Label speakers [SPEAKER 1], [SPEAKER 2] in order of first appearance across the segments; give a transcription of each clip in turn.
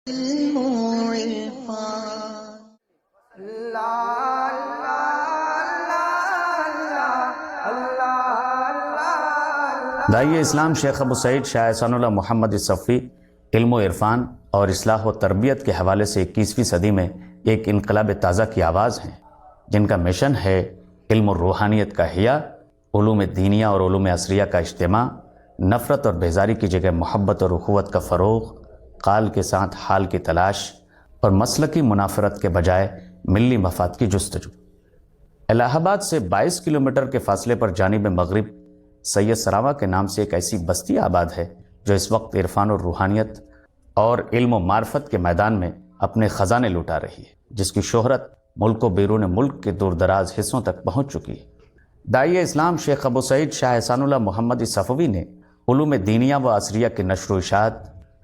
[SPEAKER 1] علم و عرفان۔
[SPEAKER 2] داعیہ اسلام شیخ ابو سعید شاہ احسان اللہ محمد صفوی علم و عرفان اور اصلاح و تربیت کے حوالے سے 21ویں صدی میں ایک انقلاب تازہ کی آواز ہیں، جن کا مشن ہے علم و روحانیت کا احیاء، علوم دینیہ اور علوم عصریہ کا اجتماع، نفرت اور بیزاری کی جگہ محبت اور اخوت کا فروغ، قال کے ساتھ حال کی تلاش اور مسلکی منافرت کے بجائے ملی مفاد کی جستجو۔ الہ آباد سے 22 کلومیٹر کے فاصلے پر جانب مغرب سید سراواں کے نام سے ایک ایسی بستی آباد ہے جو اس وقت عرفان اور روحانیت اور علم و معرفت کے میدان میں اپنے خزانے لٹا رہی ہے، جس کی شہرت ملک و بیرون ملک کے دور دراز حصوں تک پہنچ چکی ہے۔ داعیہ اسلام شیخ ابو سعید شاہ احسان اللہ محمد صفوی نے علوم دینیہ و عصریہ کی نشر و اشاعت،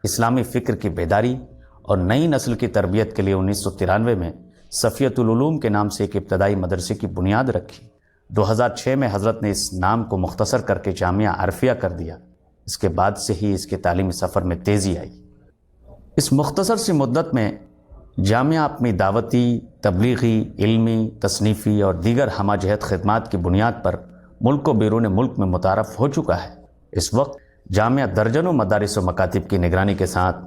[SPEAKER 2] اسلامی فکر کی بیداری اور نئی نسل کی تربیت کے لیے 1993 میں صفیۃ العلوم کے نام سے ایک ابتدائی مدرسے کی بنیاد رکھی۔ 2006 میں حضرت نے اس نام کو مختصر کر کے جامعہ عرفیہ کر دیا۔ اس کے بعد سے ہی اس کے تعلیمی سفر میں تیزی آئی۔ اس مختصر سی مدت میں جامعہ اپنی دعوتی، تبلیغی، علمی، تصنیفی اور دیگر ہمہ جہت خدمات کی بنیاد پر ملک و بیرون ملک میں متعارف ہو چکا ہے۔ اس وقت جامعہ درجنوں مدارس و مکاتب کی نگرانی کے ساتھ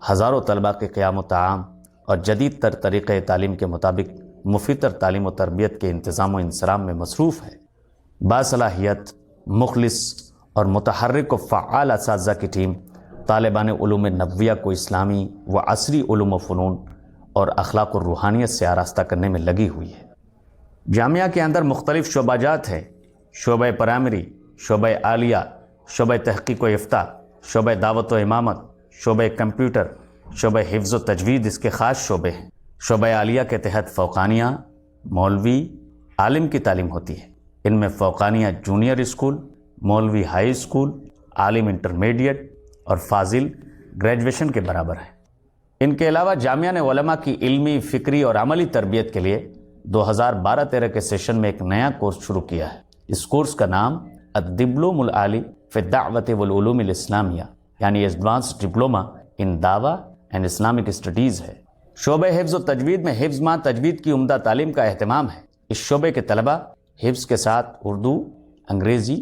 [SPEAKER 2] ہزاروں طلباء کے قیام و طعام اور جدید تر طریقۂ تعلیم کے مطابق مفید تر تعلیم و تربیت کے انتظام و انصرام میں مصروف ہے۔ باصلاحیت، مخلص اور متحرک و فعال اساتذہ کی ٹیم طالبان علوم نبویہ کو اسلامی و عصری علوم و فنون اور اخلاق و روحانیت سے آراستہ کرنے میں لگی ہوئی ہے۔ جامعہ کے اندر مختلف شعبہ جات ہیں: شعبہ پرائمری، شعبہ عالیہ، شعبہ تحقیق و افتاء، شعبہ دعوت و امامت، شعبہ کمپیوٹر، شعبہ حفظ و تجوید اس کے خاص شعبے ہیں۔ شعبہ عالیہ کے تحت فوقانیہ، مولوی، عالم کی تعلیم ہوتی ہے۔ ان میں فوقانیہ جونیئر اسکول، مولوی ہائی اسکول، عالم انٹرمیڈیٹ اور فاضل گریجویشن کے برابر ہے۔ ان کے علاوہ جامعہ نے علماء کی علمی، فکری اور عملی تربیت کے لیے 2012-13 کے سیشن میں ایک نیا کورس شروع کیا ہے۔ اس کورس کا نام الدبلوم العالی فی الدعوۃ والعلوم الاسلامیہ، یعنی ایڈوانس ڈپلوما ان دعویٰ اینڈ اسلامک اسٹڈیز ہے۔ شعبہ حفظ و تجوید میں حفظ مع تجوید کی عمدہ تعلیم کا اہتمام ہے۔ اس شعبے کے طلباء حفظ کے ساتھ اردو، انگریزی،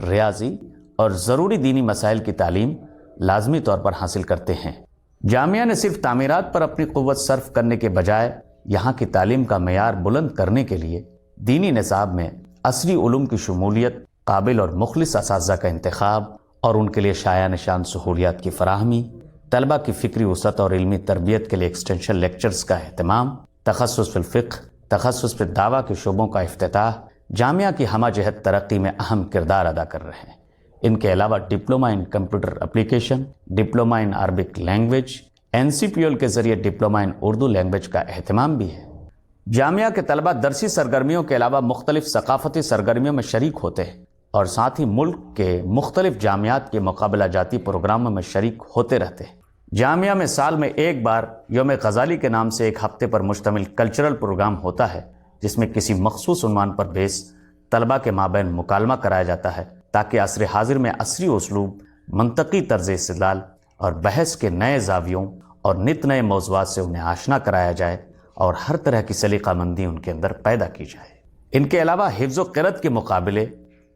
[SPEAKER 2] ریاضی اور ضروری دینی مسائل کی تعلیم لازمی طور پر حاصل کرتے ہیں۔ جامعہ نے صرف تعمیرات پر اپنی قوت صرف کرنے کے بجائے یہاں کی تعلیم کا معیار بلند کرنے کے لیے دینی نصاب میں عصری علوم کی شمولیت، قابل اور مخلص اساتذہ کا انتخاب اور ان کے لیے شایع نشان سہولیات کی فراہمی، طلبہ کی فکری وسعت اور علمی تربیت کے لیے ایکسٹینشن لیکچرز کا اہتمام، تخصص فی الفقہ، تخصص فی دعویٰ کے شعبوں کا افتتاح جامعہ کی ہمہ جہت ترقی میں اہم کردار ادا کر رہے ہیں۔ ان کے علاوہ diploma in computer application, diploma in Arabic language, NCPL کے ذریعے ڈپلومہ ان اردو لینگویج کا اہتمام بھی ہے۔ جامعہ کے طلبہ درسی سرگرمیوں کے علاوہ مختلف ثقافتی سرگرمیوں میں شریک ہوتے ہیں اور ساتھ ہی ملک کے مختلف جامعات کے مقابلہ جاتی پروگراموں میں شریک ہوتے رہتے ہیں۔ جامعہ میں سال میں ایک بار یوم غزالی کے نام سے ایک ہفتے پر مشتمل کلچرل پروگرام ہوتا ہے، جس میں کسی مخصوص عنوان پر بیس طلبہ کے مابین مکالمہ کرایا جاتا ہے تاکہ عصر حاضر میں عصری اسلوب، منطقی طرز استدلال اور بحث کے نئے زاویوں اور نت نئے موضوعات سے انہیں آشنا کرایا جائے اور ہر طرح کی سلیقہ مندی ان کے اندر پیدا کی جائے۔ ان کے علاوہ حفظ و قرأت کے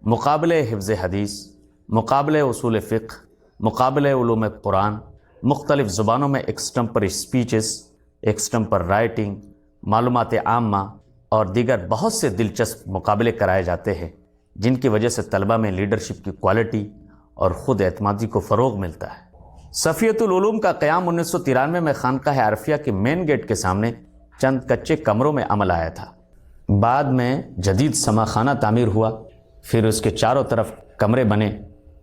[SPEAKER 2] مقابلے حفظ حدیث، مقابلے اصول فقہ، مقابلے علوم قرآن، مختلف زبانوں میں ایکسٹمپر اسپیچز، ایکسٹمپر رائٹنگ، معلومات عامہ اور دیگر بہت سے دلچسپ مقابلے کرائے جاتے ہیں، جن کی وجہ سے طلبہ میں لیڈرشپ کی کوالٹی اور خود اعتمادی کو فروغ ملتا ہے۔ صفیۃ العلوم کا قیام 1993 میں خانقاہ عرفیہ کے مین گیٹ کے سامنے چند کچے کمروں میں عمل آیا تھا۔ بعد میں جدید سما خانہ تعمیر ہوا، پھر اس کے چاروں طرف کمرے بنے،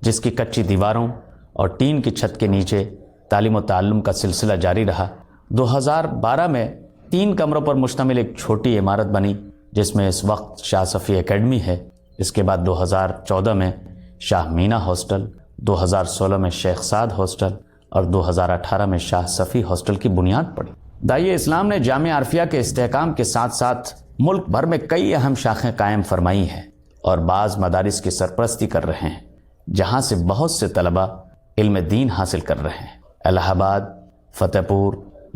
[SPEAKER 2] جس کی کچی دیواروں اور ٹین کی چھت کے نیچے تعلیم و تعلم کا سلسلہ جاری رہا۔ 2012 میں 3 کمروں پر مشتمل ایک چھوٹی عمارت بنی، جس میں اس وقت شاہ صفی اکیڈمی ہے۔ اس کے بعد 2014 میں شاہ مینا ہاسٹل، 2016 میں شیخ سعد ہاسٹل اور 2018 میں شاہ صفی ہاسٹل کی بنیاد پڑی۔ داعیہ اسلام نے جامعہ عرفیہ کے استحکام کے ساتھ ساتھ ملک بھر میں کئی اہم شاخیں قائم فرمائی ہیں اور بعض مدارس کی سرپرستی کر رہے ہیں، جہاں سے بہت سے طلبہ علم دین حاصل کر رہے ہیں۔ الہ آباد، فتح پور،